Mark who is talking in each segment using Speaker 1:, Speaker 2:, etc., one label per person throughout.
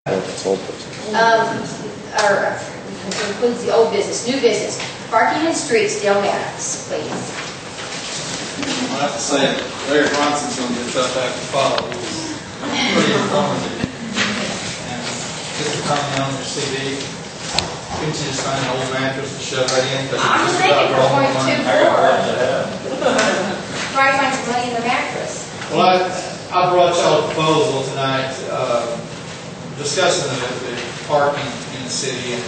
Speaker 1: This includes the old business, new business, parking and streets, Dale Maddox, please.
Speaker 2: I have to say, Larry Bronson's going to be a tough act to follow. He's pretty informative. And just to comment on your CD, couldn't you just find an old mattress to shove right in?
Speaker 1: I'm thinking for $0.24. Try to find some money in the mattress.
Speaker 2: Well, I brought y'all a proposal tonight discussing the parking in the city. And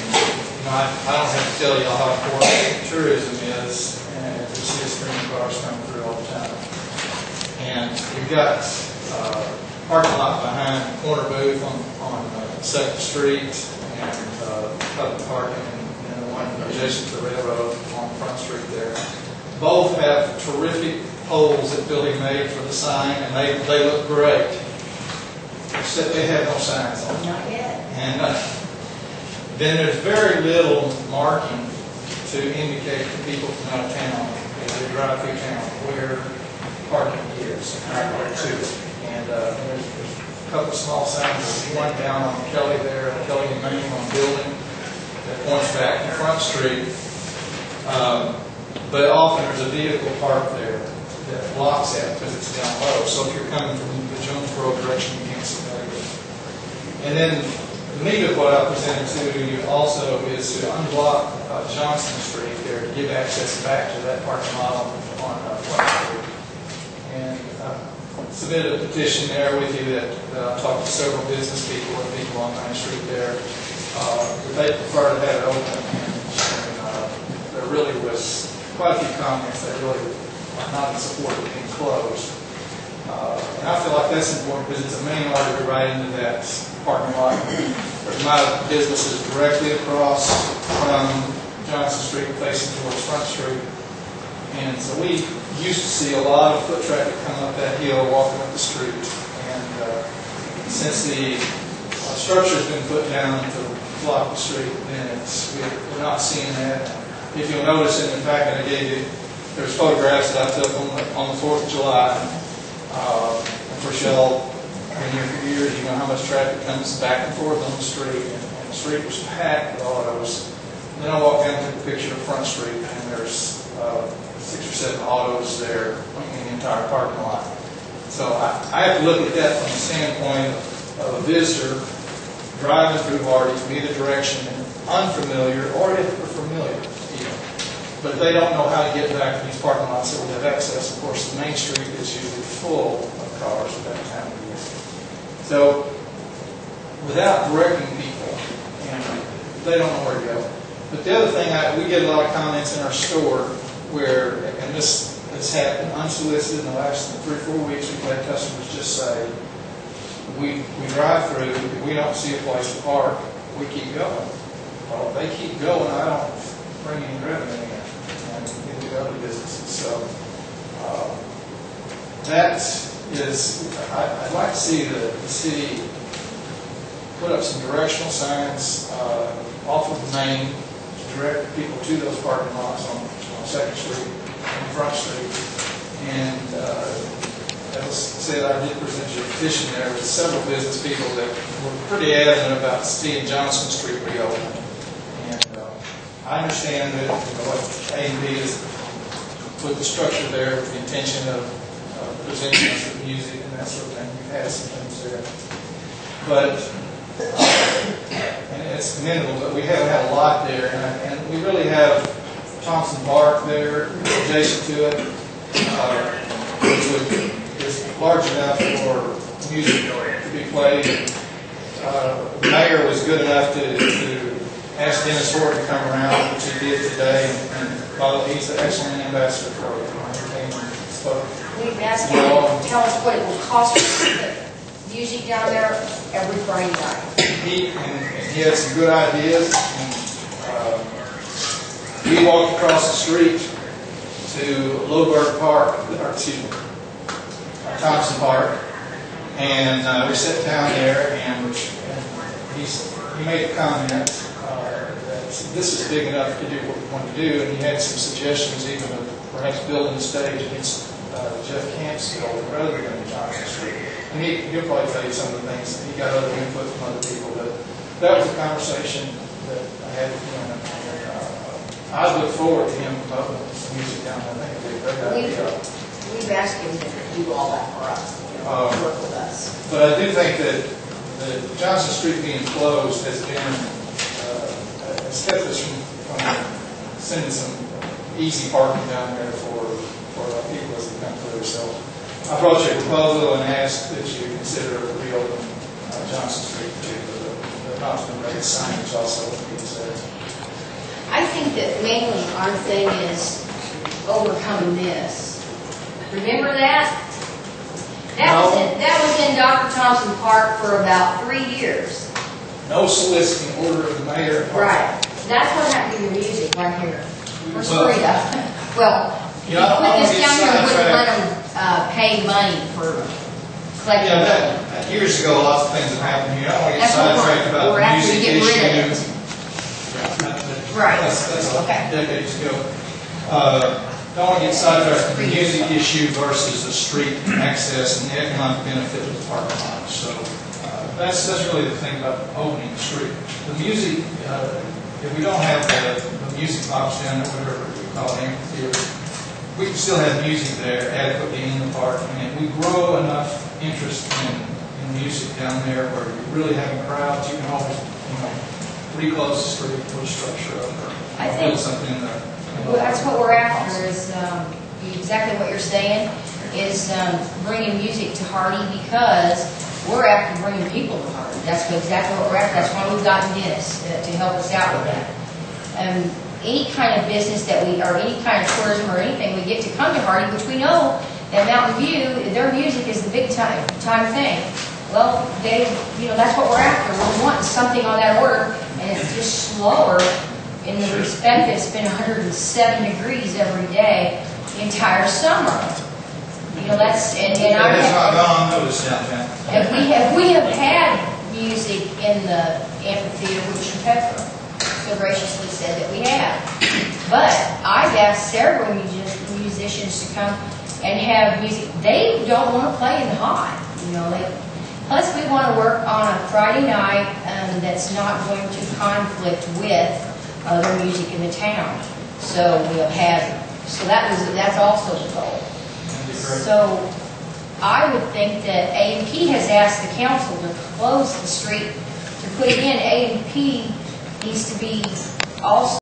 Speaker 2: I don't have to tell y'all how important tourism is, and we see a stream of cars coming through all the time. And we've got parking lot behind the corner booth on 2nd Street, and public parking, and the one adjacent to the railroad on Front Street there. Both have terrific poles that Billy made for the sign, and they look great. Except they have no signs on them.
Speaker 1: Not yet.
Speaker 2: And then there's very little marking to indicate to people from out of town, as they drive through town, where parking is and how to get to it. And there's a couple of small signs. There's one down on Kelly there, Kelly and Main on building, that points back to Front Street. But often there's a vehicle parked there that blocks that because it's down low. So if you're coming from the Jonesboro direction, you can't see that again. And then the meat of what I presented to you also is to unblock Johnson Street there to give access back to that parking lot on Front Street. And submitted a petition there with you that I talked to several business people and people on Main Street there. They prefer to have it open, and there really was quite a few comments that really are not in support of being closed. And I feel like that's important because it's a main artery right into that parking lot. My business is directly across from Johnson Street facing towards Front Street. And so we used to see a lot of foot traffic come up that hill walking up the street. And since the structure has been put down to block the street, then we're not seeing that. If you'll notice in the packet I gave you, there's photographs that I took on the 4th of July. And for y'all, been here for years, you know how much traffic comes back and forth on the street. And the street was packed with autos. And then I walked down to the picture of Front Street, and there's 6 or 7 autos there in the entire parking lot. So I have to look at that from the standpoint of a visitor driving through Vardy's, from either direction, unfamiliar, or if they're familiar. But they don't know how to get back to these parking lots that we have access. Of course, the Main Street is usually full of cars at that time of year. So, without directing people, and they don't know where to go. But the other thing, we get a lot of comments in our store where, and this has happened unsolicited in the last 3 or 4 weeks, we've had customers just say, we drive through, if we don't see a place to park, we keep going. Well, they keep going, I don't bring any revenue in. Into other businesses. So that is, I'd like to see the city put up some directional signs off of the main to direct people to those parking lots on 2nd Street and Front Street. And as I said, I did present you a petition there with several business people that were pretty adamant about seeing Johnson Street reopened. I understand that what A and B is put the structure there with the intention of presenting us with music and that sort of thing. We've had some things there. But, and it's commendable, but we haven't had a lot there. And we really have Thompson Park there, adjacent to it, which is large enough for music to be played. The mayor was good enough to asked Dennis Ford to come around, which he did today, and he's an excellent ambassador for entertainment. So,
Speaker 1: we've asked him to tell us what it will cost us to put music down there every Friday night. He
Speaker 2: had some good ideas. And, we walked across the street to Loberg Park, Thompson Park, and we sat down there, and he made a comment that this is big enough to do what we want to do, and he had some suggestions even of perhaps building a stage against Jeff Camp's building rather than Johnson Street. And he'll probably tell you some of the things. He got other input from other people, but that was a conversation that I had with him. And I look forward to him promoting some music down there. I think it'd be a great idea.
Speaker 1: We've asked him to do all that for us, work with us.
Speaker 2: But I do think that Johnson Street being closed has been, has kept us from sending some easy parking down there for people as they come through. So I brought you a proposal and asked that you consider reopening Johnson Street to the Knoxville Red signage also is there.
Speaker 1: I think that mainly our thing is overcoming this. Remember that? That was in Dr. Thompson Park for about 3 years.
Speaker 2: No soliciting order of the mayor.
Speaker 1: Right. That's what happened to your music right here. Where's Rita? Well, you put this down here and wouldn't let them pay money for collecting.
Speaker 2: Yeah, years ago, lots of things have happened here. I don't want to get sidetracked about
Speaker 1: we're
Speaker 2: the
Speaker 1: actually
Speaker 2: music
Speaker 1: getting rid of
Speaker 2: issue.
Speaker 1: Right.
Speaker 2: That's
Speaker 1: Okay.
Speaker 2: decades ago. Don't want to get sidetracked with the music issue versus the street access and the economic benefit of the parking lot. So that's really the thing about opening the street. The music, if we don't have the music box down there, whatever we call it, amphitheater, we can still have music there adequately in the park. And we grow enough interest in music down there where you're really having crowds, you can always, reclose the street, put a structure up, or build something in there.
Speaker 1: Well, that's what we're after, is exactly what you're saying, is bringing music to Hardy, because we're after bringing people to Hardy. That's exactly what we're after. That's why we've gotten Dennis to help us out with that. Any kind of business that or any kind of tourism or anything we get to come to Hardy, which we know that Mountain View, their music is the big time thing. Well, that's what we're after. We're wanting something on that order, and it's just slower. In the respect that it's been 107 degrees every day the entire summer. That's and
Speaker 2: that has not gone unnoticed downtown.
Speaker 1: we have had music in the amphitheater, which Pepper so graciously said that we have. But I've asked several musicians to come and have music. They don't want to play in the hot. Plus we want to work on a Friday night that's not going to conflict with other music in the town. So we'll have, that's also the goal. So I would think that A&P has asked the council to close the street to put it in. A&P needs to be also